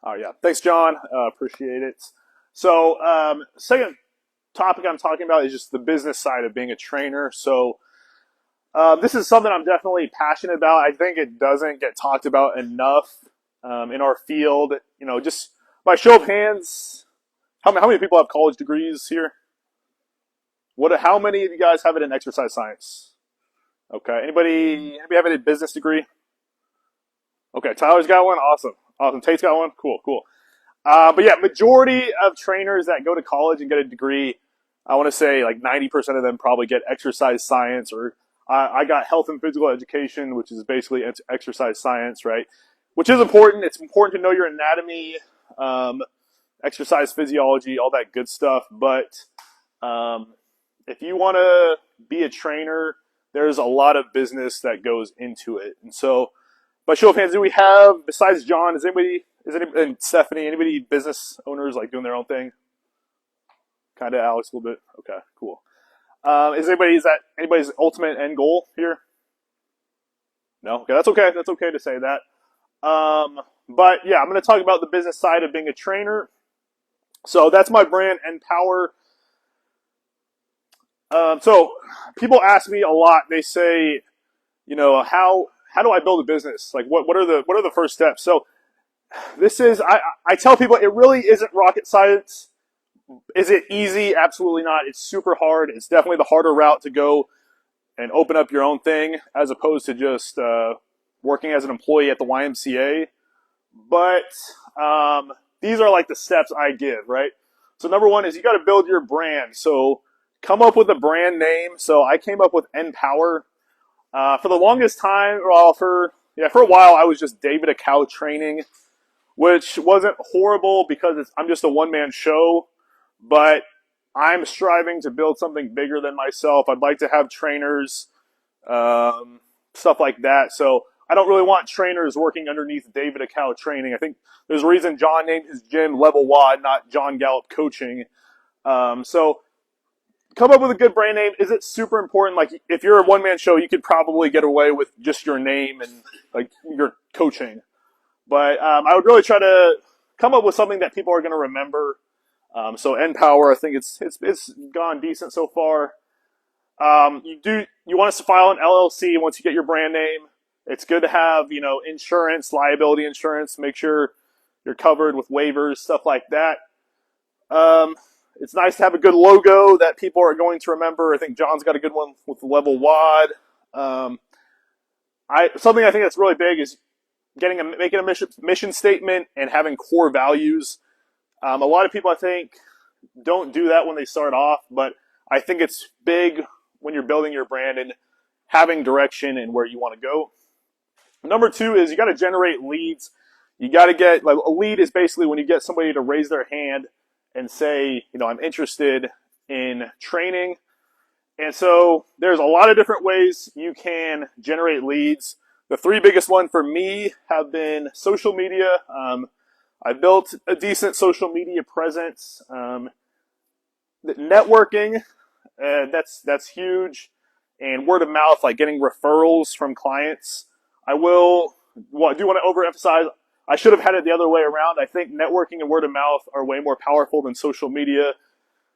Oh yeah, thanks, John. Appreciate it. So, second topic I'm talking about is just the business side of being a trainer. So, this is something I'm definitely passionate about. I think it doesn't get talked about enough in our field. Just by show of hands, how many people have college degrees here? How many of you guys have it in exercise science? Okay. Anybody have any business degree? Okay, Tyler's got one. Awesome. Awesome. Tate's got one. Cool, cool. But yeah, majority of trainers that go to college and get a degree, I want to say like 90% of them probably get exercise science, or I got health and physical education, which is basically exercise science, right? Which is important. It's important to know your anatomy, um, exercise physiology, all that good stuff. But um, if you want to be a trainer, there's a lot of business that goes into it. And so, by show of hands, do we have, besides John, and Stephanie, anybody business owners like doing their own thing? Kind of Alex a little bit. Okay, cool. Is that anybody's ultimate end goal here? No? Okay, that's okay. That's okay to say that. But yeah, I'm going to talk about the business side of being a trainer. So that's my brand, Empower. So people ask me a lot. They say, how do I build a business? Like, what are the first steps? So I tell people it really isn't rocket science. Is it easy? Absolutely not. It's super hard. It's definitely the harder route to go and open up your own thing as opposed to just working as an employee at the YMCA. But these are like the steps I give, right? So number one is you got to build your brand. So come up with a brand name. So I came up with Empower. For the longest time, for a while, I was just David Acow Training, which wasn't horrible because I'm just a one-man show, but I'm striving to build something bigger than myself. I'd like to have trainers, stuff like that. So I don't really want trainers working underneath David Acow Training. I think there's a reason John named his gym Level WOD, not John Gallup Coaching. So come up with a good brand name. Is it super important? Like, if you're a one-man show, you could probably get away with just your name and like your coaching. But I would really try to come up with something that people are going to remember. So Empower, I think it's gone decent so far. You want us to file an LLC once you get your brand name. It's good to have insurance, liability insurance. Make sure you're covered with waivers, stuff like that. It's nice to have a good logo that people are going to remember. I think John's got a good one with the Level WOD. Something I think that's really big is making a mission statement and having core values. A lot of people, I think, don't do that when they start off, but I think it's big when you're building your brand and having direction and where you want to go. Number two is you got to generate leads. You got to get, like, a lead is basically when you get somebody to raise their hand and say, I'm interested in training. And so there's a lot of different ways you can generate leads. The three biggest ones for me have been social media. I built a decent social media presence. Networking, that's huge. And word of mouth, like getting referrals from clients. I do want to overemphasize, I should have had it the other way around. I think networking and word of mouth are way more powerful than social media.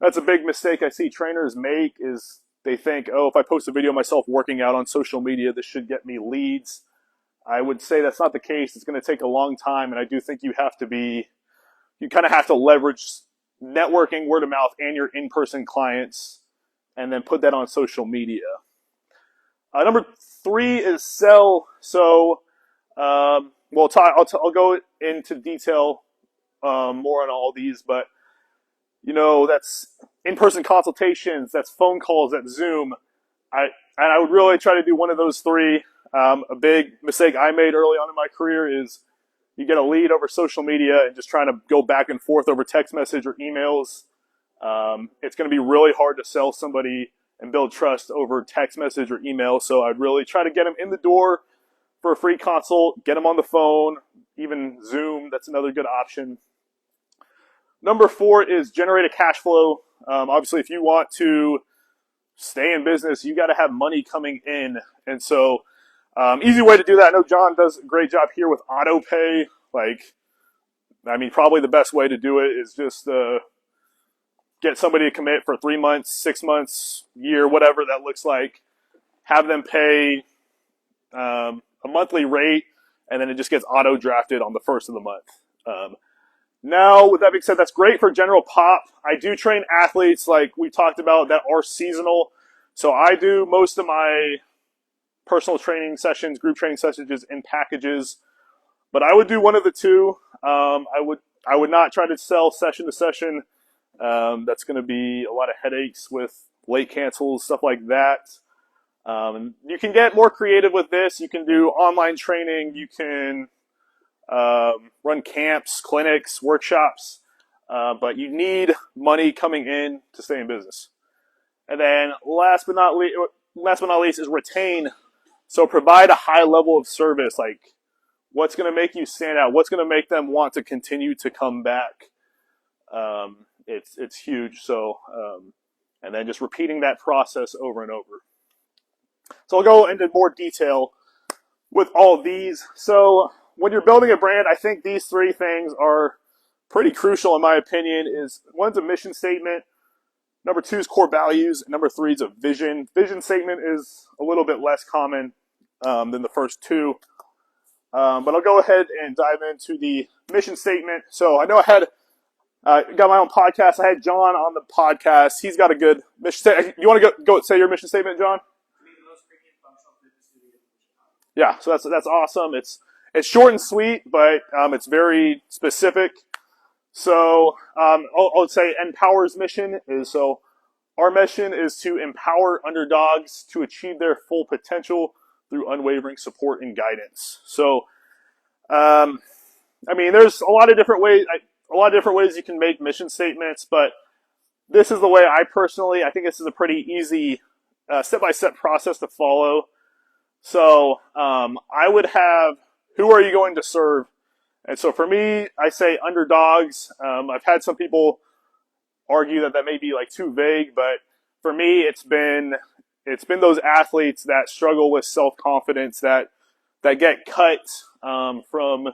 That's a big mistake I see trainers make is they think, oh, if I post a video of myself working out on social media, this should get me leads. I would say that's not the case. It's going to take a long time, and I do think you kind of have to leverage networking, word of mouth, and your in-person clients, and then put that on social media. Number three is sell. So, I'll go into detail more on all these, but that's in-person consultations, that's phone calls, that's Zoom. I would really try to do one of those three. A big mistake I made early on in my career is you get a lead over social media and just trying to go back and forth over text message or emails. It's going to be really hard to sell somebody and build trust over text message or email. So I'd really try to get them in the door for a free consult, get them on the phone, even Zoom. That's another good option. Number four is generate a cash flow. Obviously, if you want to stay in business, you got to have money coming in. And so easy way to do that. I know John does a great job here with auto pay. Like, I mean, probably the best way to do it is just get somebody to commit for 3 months, 6 months, year, whatever that looks like. Have them pay a monthly rate, and then it just gets auto drafted on the first of the month. Now, with that being said, that's great for general pop. I do train athletes, like we talked about, that are seasonal. So I do most of my personal training sessions, group training sessions in packages. But I would do one of the two. I would not try to sell session to session. That's going to be a lot of headaches with late cancels, stuff like that. You can get more creative with this. You can do online training. You can run camps, clinics, workshops. But you need money coming in to stay in business. And then last but not least is retain. So provide a high level of service. Like, what's going to make you stand out? What's going to make them want to continue to come back? It's huge. So, and then just repeating that process over and over. So I'll go into more detail with all these. So when you're building a brand, I think these three things are pretty crucial in my opinion. Is one's a mission statement, number two is core values, and number three is a vision. Vision statement is a little bit less common than the first two. But I'll go ahead and dive into the mission statement. So I know I had got my own podcast. I had John on the podcast. He's got a good mission statement. You want to go say your mission statement, John? Yeah, so that's awesome. It's short and sweet, but it's very specific. So I'll say Empower's mission is, so our mission is to empower underdogs to achieve their full potential through unwavering support and guidance. So, I mean, there's a lot of different ways you can make mission statements, but this is the way I think this is a pretty easy step-by-step process to follow. So I would have, who are you going to serve? And so for me, I say underdogs. I've had some people argue that may be like too vague, but for me, it's been those athletes that struggle with self-confidence, that get cut from,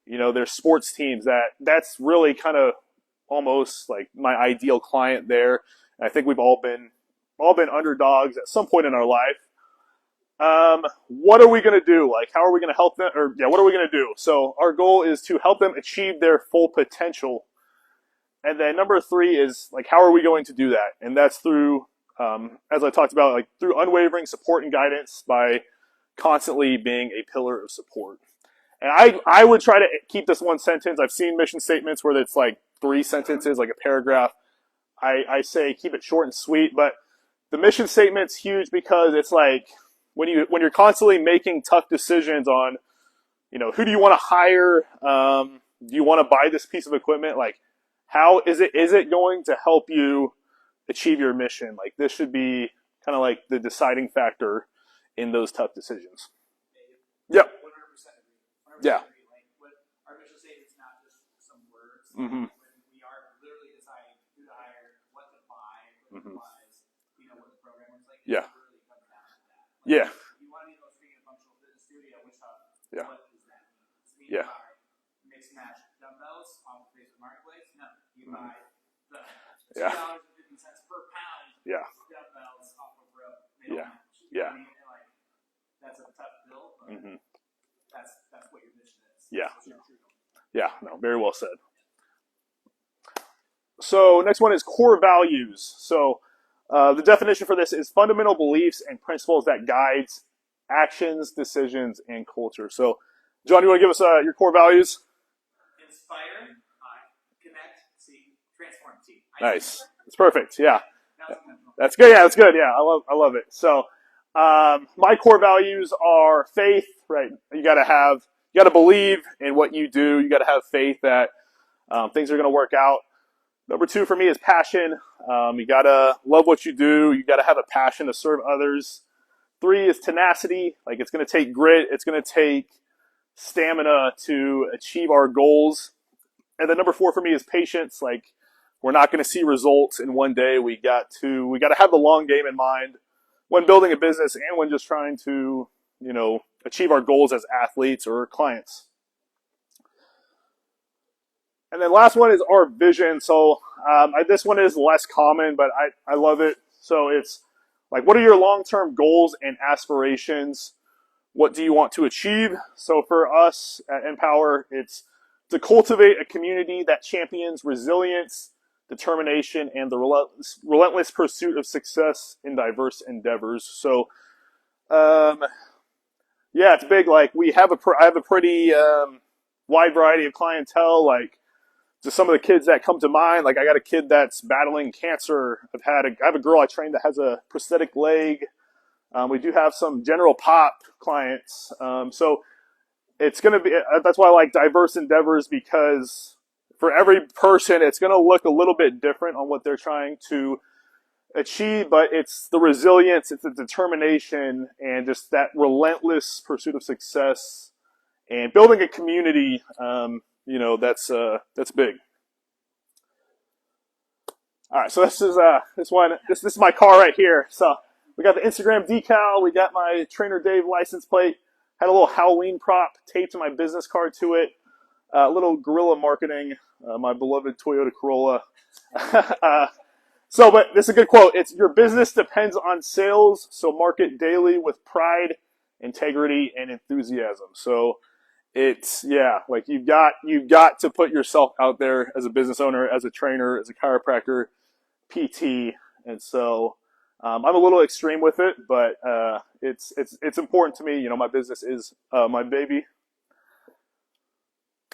you know, their sports teams. That's really kind of almost like my ideal client there. And I think we've all been underdogs at some point in our life. What are we going to do? Like, how are we going to help them? What are we going to do? So our goal is to help them achieve their full potential. And then number three is, like, how are we going to do that? And that's through, as I talked about, like through unwavering support and guidance, by constantly being a pillar of support. And I would try to keep this one sentence. I've seen mission statements where it's like 3 sentences, like a paragraph. I say keep it short and sweet, but the mission statement's huge because it's like, when you're constantly making tough decisions on, you know, who do you want to hire? Do you want to buy this piece of equipment? Like, how is it going to help you achieve your mission? Like, this should be kind of like the deciding factor in those tough decisions. Yep. 100% agree. Yeah. Like, our mission statement is not just some words. Mm-hmm. We are literally deciding who to hire, what to buy, what to advise, you know, what the program looks like. Yeah. Yeah. You want to be able to speak in a functional fitness studio, which yeah. What does that mean? Does it mean you buy mix and match dumbbells on the Facebook Marketplace? No. You buy the $2.50 per pound dumbbells off of road. Yeah. Yeah. I mean, like, that's a tough bill, but that's what your mission is. Yeah. Yeah. No, very well said. So next one is core values. So the definition for this is fundamental beliefs and principles that guides actions, decisions, and culture. So, John, you want to give us your core values? Inspire, connect, see, transform, see. Nice. It's perfect. Yeah. That's good. Yeah, that's good. Yeah, I love it. So, my core values are faith. Right. You got to believe in what you do. You got to have faith that things are going to work out. Number 2 for me is passion. You gotta love what you do. You gotta have a passion to serve others. 3 is tenacity. Like, it's gonna take grit. It's gonna take stamina to achieve our goals. And then number 4 for me is patience. Like, we're not gonna see results in one day. We gotta have the long game in mind when building a business and when just trying to, you know, achieve our goals as athletes or clients. And then last one is our vision. So this one is less common, but I love it. So it's like, what are your long-term goals and aspirations? What do you want to achieve? So for us at Empower, it's to cultivate a community that champions resilience, determination, and the relentless pursuit of success in diverse endeavors. So, yeah, it's big. Like I have a pretty wide variety of clientele. Like just some of the kids that come to mind. Like I got a kid that's battling cancer. I have a girl I trained that has a prosthetic leg. We do have some general pop clients. So it's going to be, that's why I like diverse endeavors, because for every person, it's going to look a little bit different on what they're trying to achieve, but it's the resilience, it's the determination, and just that relentless pursuit of success and building a community. That's big. All right, so this is my car right here. So we got the Instagram decal, we got my Trainer Dave license plate, had a little Halloween prop taped to my business card to it, a little guerrilla marketing, my beloved Toyota Corolla. But this is a good quote. It's, your business depends on sales, so market daily with pride, integrity, and enthusiasm. So it's, yeah, like you've got to put yourself out there as a business owner, as a trainer, as a chiropractor, PT. And so I'm a little extreme with it, but it's important to me. You know, my business is my baby.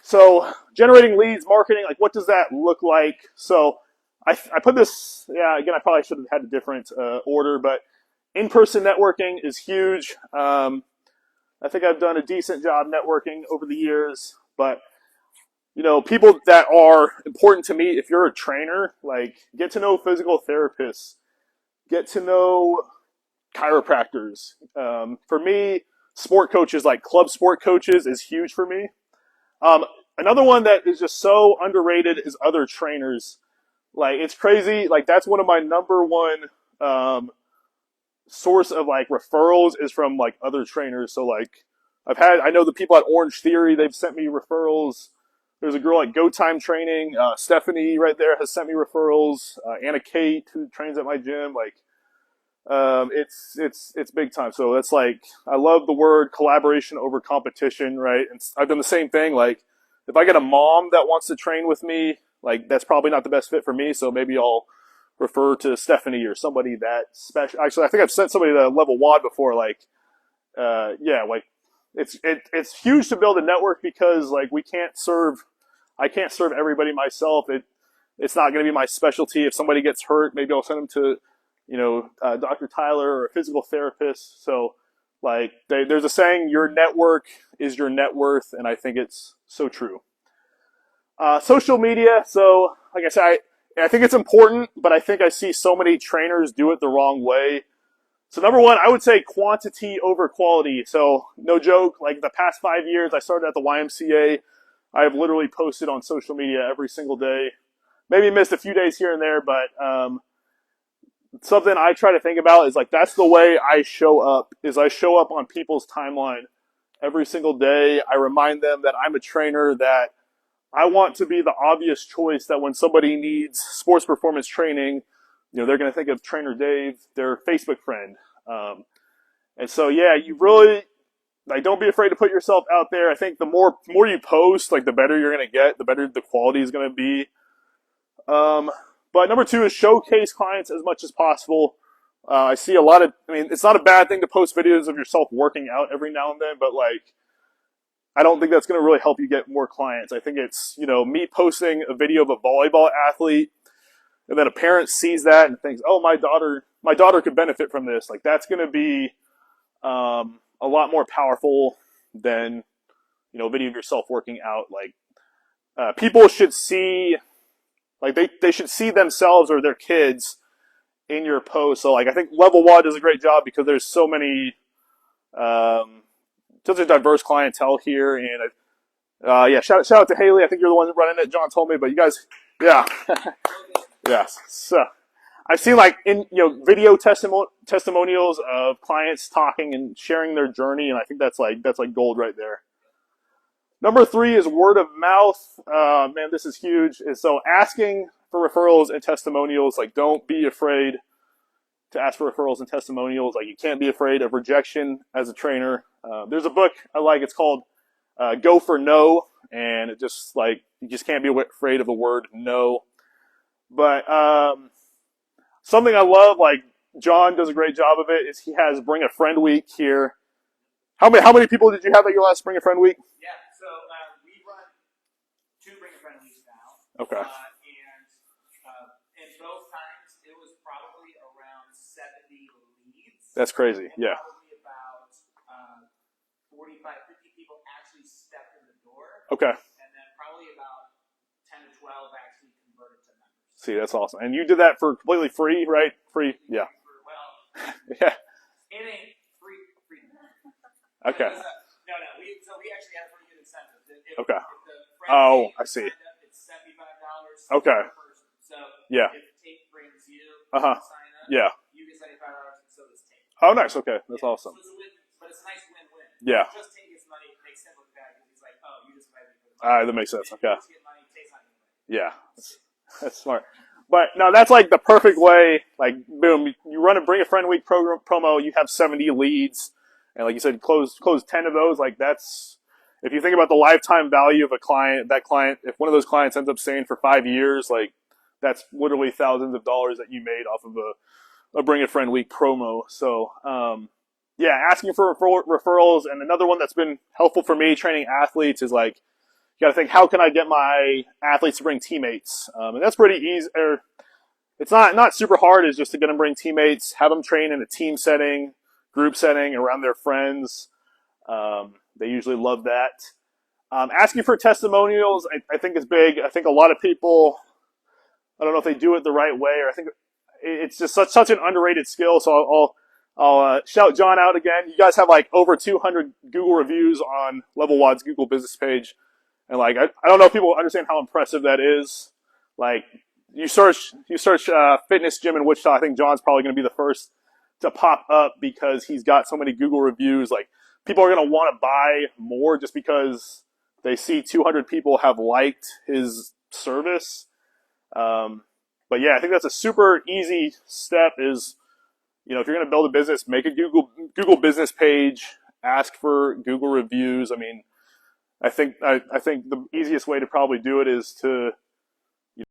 So generating leads, marketing, like what does that look like? So I put this, yeah, again, I probably should have had a different order, but in-person networking is huge. I think I've done a decent job networking over the years, but you know, people that are important to me, if you're a trainer, like get to know physical therapists, get to know chiropractors. For me, sport coaches, like club sport coaches, is huge for me. Another one that is just so underrated is other trainers. Like it's crazy. Like that's one of my number one source of like referrals is from like other trainers. So like I know the people at Orange Theory, they've sent me referrals. There's a girl at Go Time Training, Stephanie right there has sent me referrals. Anna Kate, who trains at my gym, like it's big time. So that's like, I love the word collaboration over competition, right? And I've done the same thing. Like if I get a mom that wants to train with me, like that's probably not the best fit for me. So maybe I'll refer to Stephanie or somebody that special. Actually, I think I've sent somebody to Level WOD before. Like, yeah, like it's huge to build a network, because like I can't serve everybody myself. It's not going to be my specialty. If somebody gets hurt, maybe I'll send them to, you know, Dr. Tyler or a physical therapist. So like there's a saying, your network is your net worth. And I think it's so true. Social media. So like I said, I think it's important, but I think I see so many trainers do it the wrong way. So number one, I would say quantity over quality. So no joke, like the past 5 years, I started at the YMCA. I have literally posted on social media every single day. Maybe missed a few days here and there, but something I try to think about is like, that's the way I show up, is I show up on people's timeline every single day. I remind them that I'm a trainer, that I want to be the obvious choice, that when somebody needs sports performance training, you know, they're going to think of Trainer Dave, their Facebook friend. And so, yeah, you really, like, don't be afraid to put yourself out there. I think the more you post, like, the better you're going to get, the better the quality is going to be. But number two is showcase clients as much as possible. I see a lot of, I mean, it's not a bad thing to post videos of yourself working out every now and then, but like, I don't think that's going to really help you get more clients. I think it's, you know, me posting a video of a volleyball athlete, and then a parent sees that and thinks, oh, my daughter could benefit from this. Like that's going to be a lot more powerful than, you know, a video of yourself working out. Like people should see, like they should see themselves or their kids in your post. So like I think Level WOD does a great job, because there's so many such a diverse clientele here. And yeah, shout out to Haley. I think you're the one running it. John told me, but you guys, yeah. Yes. So I've seen like video testimonials of clients talking and sharing their journey, and I think that's like gold right there. Number three is word of mouth. Man, this is huge. And so asking for referrals and testimonials, like don't be afraid to ask for referrals and testimonials. Like you can't be afraid of rejection as a trainer. There's a book I like. It's called Go for No, and it just like you just can't be afraid of the word no. But something I love, like John does a great job of it, is he has Bring a Friend Week here. How many people did you have at your last Bring a Friend Week? Yeah, so we run 2 Bring a Friend Weeks now. Okay. And both times it was probably around 70 leads. That's crazy. And Yeah. probably about 45, 50 people actually stepped in the door. Okay. And then probably about 10 to 12 actually converted to members. See, that's awesome. And you did that for completely free, right? Free. Yeah. Well, Yeah. it ain't free. Okay. No. So we actually have a pretty good incentive. Okay. If the friend Oh, I see. signed up, it's $75. Okay. Per person. So Yeah. if Tate brings you Uh-huh. to sign up, Yeah. you get $75 and so does Tate. Oh, nice. Okay. That's Yeah. awesome. So it's a win, but it's a nice win-win. Yeah. Just Tate gets money, it makes him look bad because he's like, oh, you just invited me for the money. That makes sense. You Okay. just get money, Tate's not getting money. Yeah. That's smart. But no, that's like the perfect way. Like, boom, you run a Bring a Friend Week promo. You have 70 leads, and like you said, close 10 of those. Like that's, if you think about the lifetime value of a client, that client, if one of those clients ends up staying for 5 years, like that's literally thousands of dollars that you made off of a Bring a Friend Week promo. So, yeah, asking for referrals, and another one that's been helpful for me training athletes is like, you got to think, how can I get my athletes to bring teammates? And that's pretty easy. It's not super hard. It's just to get them bring teammates, have them train in a team setting, group setting, around their friends. They usually love that. Asking for testimonials, I think is big. I think a lot of people, I don't know if they do it the right way, or I think it's just such an underrated skill. So I'll shout John out again. You guys have like over 200 Google reviews on Level Wad's Google business page. And like, I don't know if people understand how impressive that is. Like, you search fitness gym in Wichita, I think John's probably going to be the first to pop up because he's got so many Google reviews. Like, people are going to want to buy more just because they see 200 people have liked his service. But yeah, I think that's a super easy step is, you know, if you're going to build a business, make a Google business page, ask for Google reviews. I mean, I think the easiest way to probably do it is to